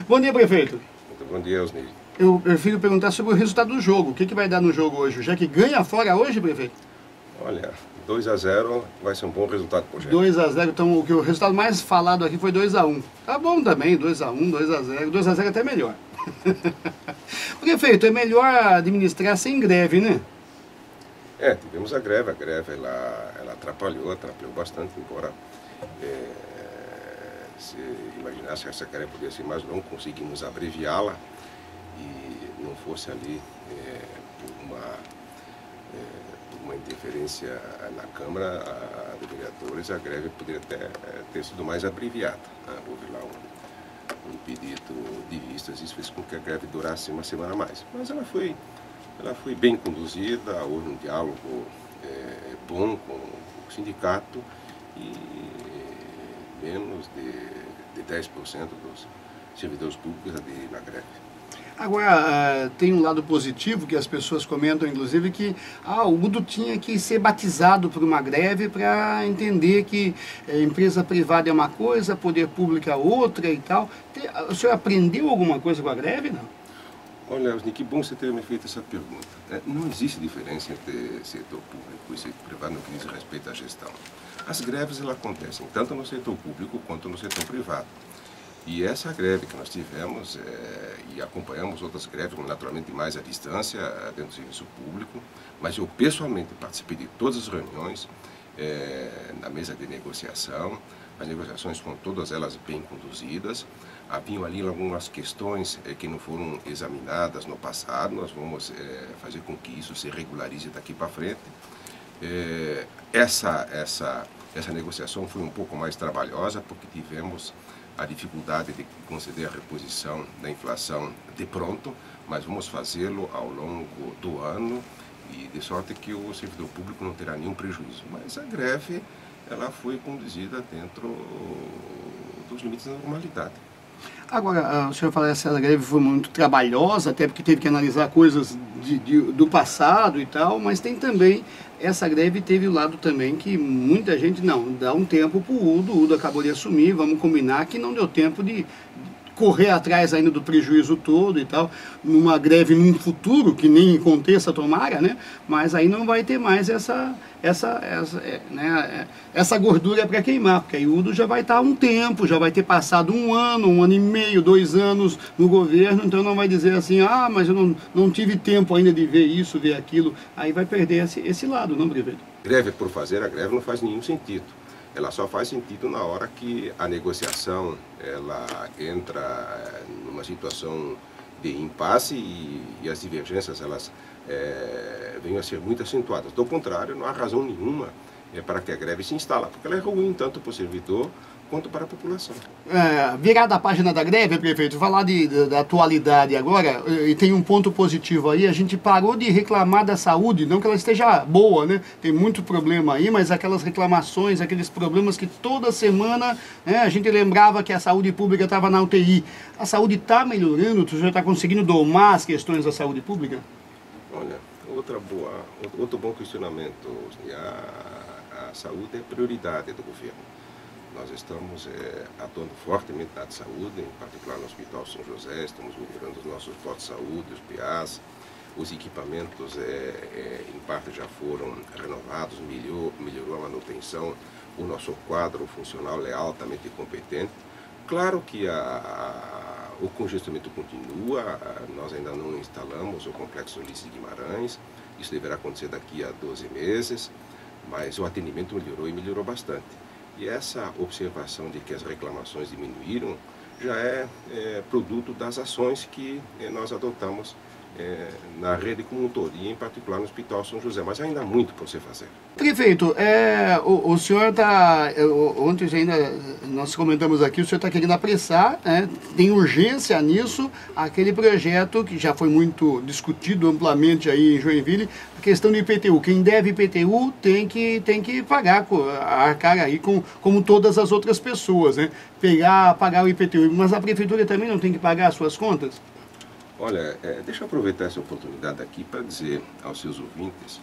Bom dia, prefeito. Muito bom dia, Osnir. Eu prefiro perguntar sobre o resultado do jogo. O que vai dar no jogo hoje? Já que ganha fora hoje, prefeito? Olha, 2-0 vai ser um bom resultado pro gente. 2-0, então o resultado mais falado aqui foi 2-1. Tá bom também, 2-1, 2-0. 2-0 é até melhor. Prefeito, é melhor administrar sem greve, né? Tivemos a greve ela atrapalhou bastante, embora se imaginasse que essa greve poderia ser mais longa, conseguimos abreviá-la e não fosse ali por uma interferência na Câmara de Vereadores, a greve poderia ter sido mais abreviada. Houve lá um pedido de vistas, isso fez com que a greve durasse uma semana a mais. Mas ela foi bem conduzida, houve um diálogo bom com o sindicato e menos de 10% dos servidores públicos na greve. Agora, tem um lado positivo que as pessoas comentam, inclusive, que o Udo tinha que ser batizado por uma greve para entender que empresa privada é uma coisa, poder público é outra e tal. O senhor aprendeu alguma coisa com a greve, não? Olha, Osni, que bom você ter me feito essa pergunta. Não existe diferença entre setor público e setor privado no que diz respeito à gestão. As greves elas acontecem tanto no setor público quanto no setor privado. E essa greve que nós tivemos, e acompanhamos outras greves, naturalmente mais à distância, dentro do serviço público, mas eu pessoalmente participei de todas as reuniões na mesa de negociação. As negociações foram todas elas bem conduzidas. Haviam ali algumas questões que não foram examinadas no passado, nós vamos fazer com que isso se regularize daqui para frente. Essa negociação foi um pouco mais trabalhosa, porque tivemos a dificuldade de conceder a reposição da inflação de pronto, mas vamos fazê-lo ao longo do ano e de sorte que o servidor público não terá nenhum prejuízo. Mas a greve ela foi conduzida dentro dos limites da normalidade. Agora, o senhor fala que essa greve foi muito trabalhosa, até porque teve que analisar coisas do passado e tal, mas tem também, essa greve teve o lado também que muita gente, não, dá um tempo para o Udo acabou de assumir, vamos combinar que não deu tempo de correr atrás ainda do prejuízo todo e tal, numa greve num futuro, que nem aconteça, tomara, né? Mas aí não vai ter mais essa gordura para queimar, porque aí o Udo já vai estar há um tempo, já vai ter passado um ano e meio, 2 anos no governo, então não vai dizer assim, mas eu não tive tempo ainda de ver isso, ver aquilo, aí vai perder esse lado, não, prefeito? Greve por fazer, a greve não faz nenhum sentido. Ela só faz sentido na hora que a negociação ela entra numa situação de impasse e as divergências elas venham a ser muito acentuadas. Do contrário, não há razão nenhuma para que a greve se instale, porque ela é ruim tanto para o servidor quanto para a população. Virada a página da greve, prefeito, falar da atualidade agora, e tem um ponto positivo aí, a gente parou de reclamar da saúde, não que ela esteja boa, né? Tem muito problema aí, mas aquelas reclamações, aqueles problemas que toda semana a gente lembrava que a saúde pública estava na UTI. A saúde está melhorando? O senhor está conseguindo domar as questões da saúde pública? Olha, outro bom questionamento. A saúde é prioridade do governo. Nós estamos atuando fortemente na área de saúde, em particular no Hospital São José, estamos melhorando os nossos postos de saúde, os PAs, os equipamentos em parte já foram renovados, melhorou a manutenção, o nosso quadro funcional é altamente competente. Claro que o congestionamento continua, nós ainda não instalamos o Complexo Ulisses Guimarães, isso deverá acontecer daqui a 12 meses, mas o atendimento melhorou e melhorou bastante. E essa observação de que as reclamações diminuíram já é produto das ações que nós adotamos na rede como um todo, e em particular no Hospital São José, mas ainda há muito para você fazer. Prefeito, o senhor está, ontem ainda nós comentamos aqui, o senhor está querendo apressar, tem urgência nisso, aquele projeto que já foi muito discutido amplamente aí em Joinville, a questão do IPTU. Quem deve IPTU tem que pagar, arcar aí como todas as outras pessoas, né? Pagar o IPTU, mas a prefeitura também não tem que pagar as suas contas? Olha, deixa eu aproveitar essa oportunidade aqui para dizer aos seus ouvintes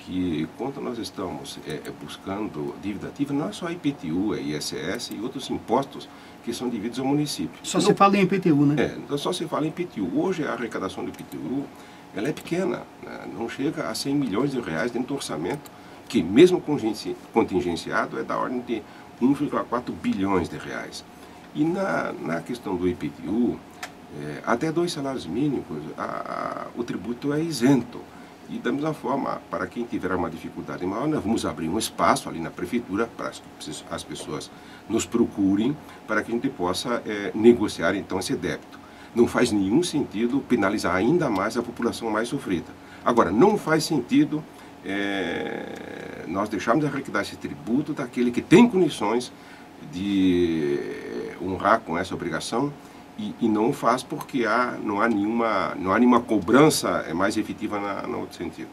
que quando nós estamos buscando dívida ativa, não é só IPTU, é ISS e outros impostos que são devidos ao município. Só se fala em IPTU, né? Então só se fala em IPTU. Hoje a arrecadação do IPTU ela é pequena, né? Não chega a 100 milhões de reais dentro do orçamento, que mesmo contingenciado é da ordem de 1,4 bilhões de reais. E na questão do IPTU, até 2 salários mínimos, o tributo é isento. E da mesma forma, para quem tiver uma dificuldade maior, nós vamos abrir um espaço ali na prefeitura para as pessoas nos procurem para que a gente possa negociar então esse débito. Não faz nenhum sentido penalizar ainda mais a população mais sofrida. Agora, não faz sentido nós deixarmos de arrecadar esse tributo daquele que tem condições de honrar com essa obrigação e não faz porque não há nenhuma cobrança mais efetiva no outro sentido.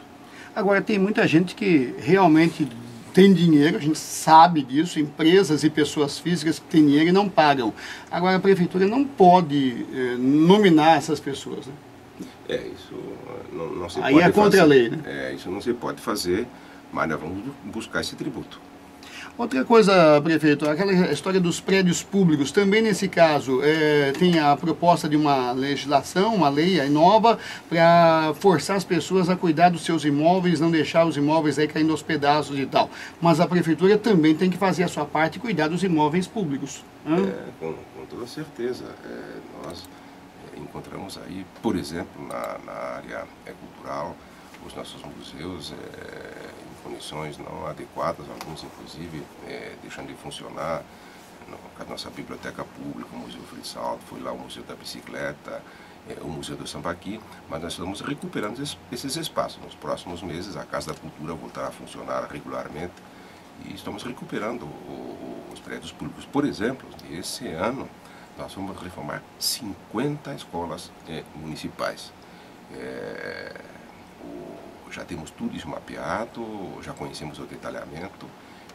Agora, tem muita gente que realmente tem dinheiro, a gente sabe disso, empresas e pessoas físicas que têm dinheiro e não pagam. Agora, a prefeitura não pode nominar essas pessoas, né? Isso não se pode fazer. Aí é contra a lei, né? Isso não se pode fazer, mas nós vamos buscar esse tributo. Outra coisa, prefeito, aquela história dos prédios públicos, também nesse caso tem a proposta de uma legislação, uma lei aí nova, para forçar as pessoas a cuidar dos seus imóveis, não deixar os imóveis aí caindo aos pedaços e tal. Mas a prefeitura também tem que fazer a sua parte e cuidar dos imóveis públicos. Com toda certeza. Nós encontramos aí, por exemplo, na área cultural, os nossos museus em condições não adequadas, alguns inclusive deixando de funcionar. A nossa biblioteca pública, o Museu Frisalto, foi lá o Museu da Bicicleta, o Museu do Sambaqui, mas nós estamos recuperando esses espaços. Nos próximos meses a Casa da Cultura voltará a funcionar regularmente e estamos recuperando os prédios públicos. Por exemplo, esse ano nós vamos reformar 50 escolas municipais. Já temos tudo isso mapeado, já conhecemos o detalhamento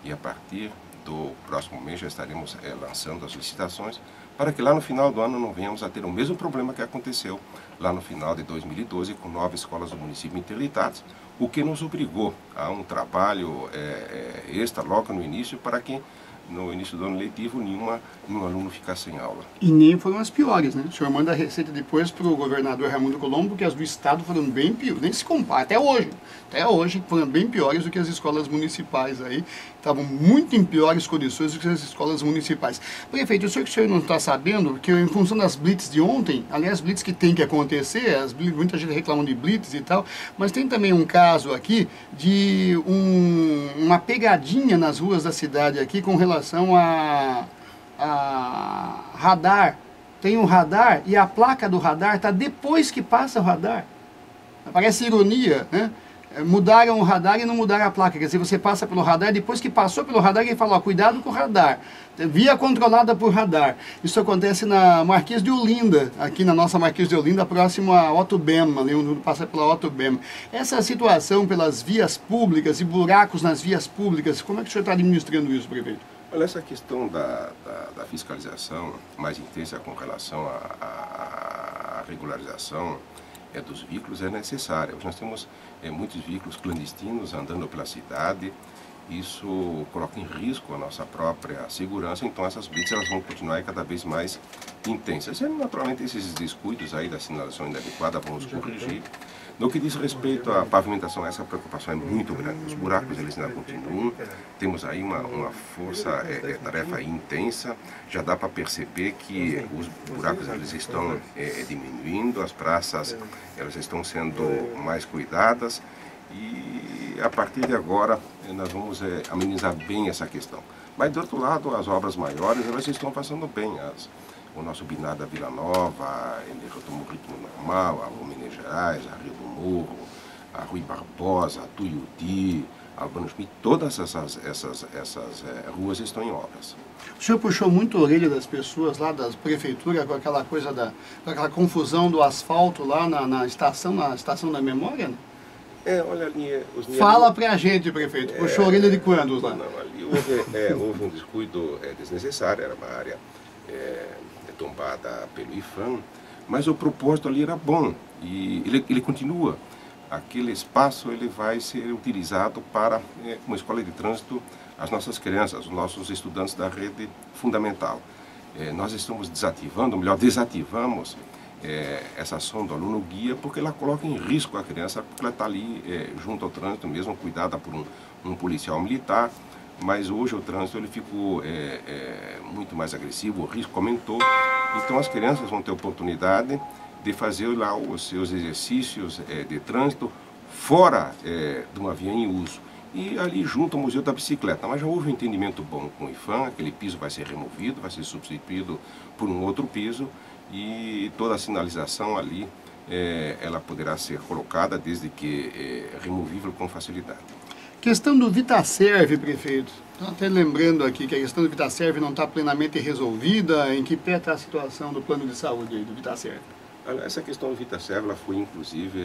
e a partir do próximo mês já estaremos lançando as licitações para que lá no final do ano não venhamos a ter o mesmo problema que aconteceu lá no final de 2012 com 9 escolas do município interditadas, o que nos obrigou a um trabalho extra logo no início para que no início do ano letivo nenhum aluno ficasse sem aula. E nem foram as piores, né? O senhor manda a receita depois para o governador Raimundo Colombo, porque as do estado foram bem piores, nem se compara, até hoje foram bem piores do que as escolas municipais aí, estavam muito em piores condições do que as escolas municipais. Prefeito, eu sei que o senhor não está sabendo, que em função das blitz de ontem, aliás, blitz que tem que acontecer, muita gente reclama de blitz e tal, mas tem também um caso aqui de uma pegadinha nas ruas da cidade aqui com relação a radar. Tem um radar e a placa do radar está depois que passa o radar. Parece ironia, né? Mudaram o radar e não mudaram a placa. Quer dizer, você passa pelo radar, depois que passou pelo radar, ele fala, ó, cuidado com o radar. Via controlada por radar. Isso acontece na Marquês de Olinda, aqui na nossa Marquês de Olinda, próximo a Otto Bem, ali onde passa pela Otto Bem. Essa situação pelas vias públicas e buracos nas vias públicas, como é que o senhor está administrando isso, prefeito? Olha, essa questão da fiscalização mais intensa com relação à regularização dos veículos é necessária. Hoje nós temos muitos veículos clandestinos andando pela cidade, isso coloca em risco a nossa própria segurança, então essas blitz elas vão continuar cada vez mais intensas. E, naturalmente esses descuidos aí da sinalização inadequada vamos corrigir. No que diz respeito à pavimentação, essa preocupação é muito grande. Os buracos eles ainda continuam, temos aí uma tarefa intensa, já dá para perceber que os buracos eles estão diminuindo, as praças elas estão sendo mais cuidadas e a partir de agora nós vamos amenizar bem essa questão. Mas do outro lado, as obras maiores elas estão passando bem. O nosso binário da Vila Nova, ele retomou o ritmo normal, a Rua Minas Gerais, a Rio do Morro, a Rui Barbosa, a Tuiuti, a Albano Schmidt, todas essas ruas estão em obras. O senhor puxou muito a orelha das pessoas lá da prefeitura com aquela coisa com aquela confusão do asfalto lá na estação da memória, né? Olha ali... Fala pra gente, prefeito, puxou a orelha de quando lá? Não, ali houve um descuido desnecessário, era uma área tombada pelo IFAM, mas o propósito ali era bom e ele continua. aquele espaço ele vai ser utilizado para uma escola de trânsito, as nossas crianças, os nossos estudantes da rede fundamental. Nós estamos desativando, ou melhor, desativamos essa ação do aluno guia, porque ela coloca em risco a criança, porque ela está ali junto ao trânsito, mesmo cuidada por um policial militar, mas hoje o trânsito ele ficou muito mais agressivo, o risco aumentou, então as crianças vão ter oportunidade de fazer lá os seus exercícios de trânsito fora de uma via em uso. E ali junto ao Museu da Bicicleta, mas já houve um entendimento bom com o IPHAN, aquele piso vai ser removido, vai ser substituído por um outro piso e toda a sinalização ali, ela poderá ser colocada desde que removível com facilidade. Questão do VitaServe, prefeito. Estou até lembrando aqui que a questão do VitaServe não está plenamente resolvida. Em que pé está a situação do plano de saúde aí, do VitaServe? Essa questão do VitaServe ela foi inclusive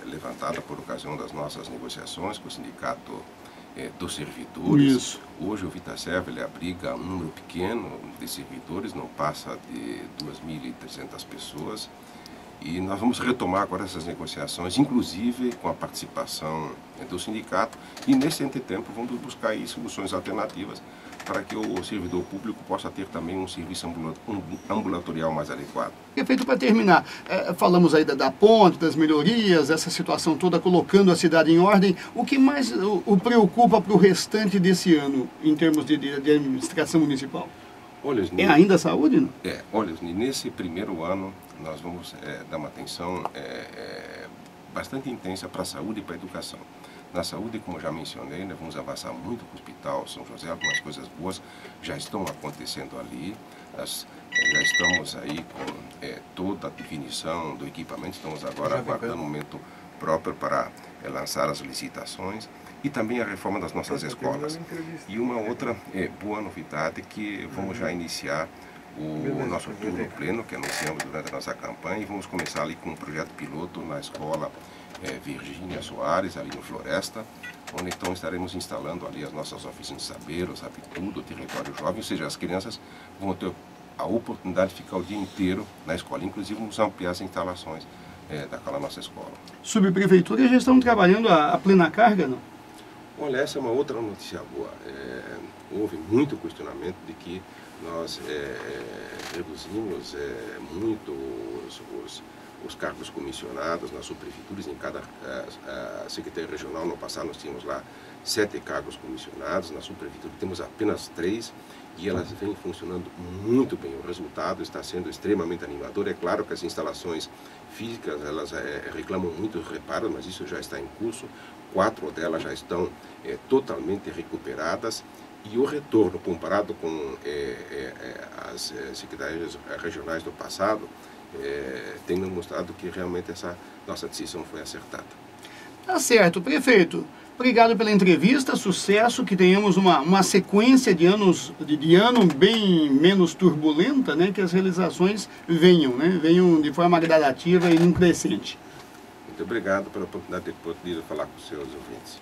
levantada por ocasião das nossas negociações com o Sindicato dos Servidores. Isso. Hoje o VitaServe ele abriga um número pequeno de servidores, não passa de 2.300 pessoas. E nós vamos retomar agora essas negociações, inclusive com a participação do sindicato, e nesse entretempo vamos buscar aí soluções alternativas para que o servidor público possa ter também um serviço ambulatorial mais adequado. Prefeito, para terminar, falamos aí da ponte, das melhorias, essa situação toda colocando a cidade em ordem. O que mais o preocupa para o restante desse ano, em termos de administração municipal? Olha, ainda a saúde, não? Olha, nesse primeiro ano nós vamos dar uma atenção bastante intensa para a saúde e para a educação. Na saúde, como já mencionei, nós vamos avançar muito com o Hospital São José, algumas coisas boas já estão acontecendo ali, já estamos aí com toda a definição do equipamento, estamos agora aguardando um momento próprio para lançar as licitações e também a reforma das nossas escolas. E uma outra boa novidade que vamos já iniciar o nosso turno pleno, que anunciamos durante a nossa campanha, e vamos começar ali com um projeto piloto na escola Virgínia Soares, ali no Floresta, onde então estaremos instalando ali as nossas oficinas de saber, o Sabe Tudo, o território jovem, ou seja, as crianças vão ter a oportunidade de ficar o dia inteiro na escola, inclusive vamos ampliar as instalações daquela nossa escola. Subprefeitura já estão trabalhando a plena carga, não? Olha, essa é uma outra notícia boa. Houve muito questionamento de que nós reduzimos muito os cargos comissionados nas subprefeituras. Em cada secretaria regional, no passado nós tínhamos lá 7 cargos comissionados, na subprefeitura temos apenas 3 e elas vêm funcionando muito bem. O resultado está sendo extremamente animador. É claro que as instalações físicas elas reclamam muito reparos, mas isso já está em curso. 4 delas já estão totalmente recuperadas. E o retorno, comparado com as secretarias regionais do passado, tem demonstrado que realmente essa nossa decisão foi acertada. Tá certo, prefeito. Obrigado pela entrevista, sucesso, que tenhamos uma sequência de anos, de ano bem menos turbulenta, né, que as realizações venham de forma gradativa e num crescente. Muito obrigado pela oportunidade de poder falar com os seus ouvintes.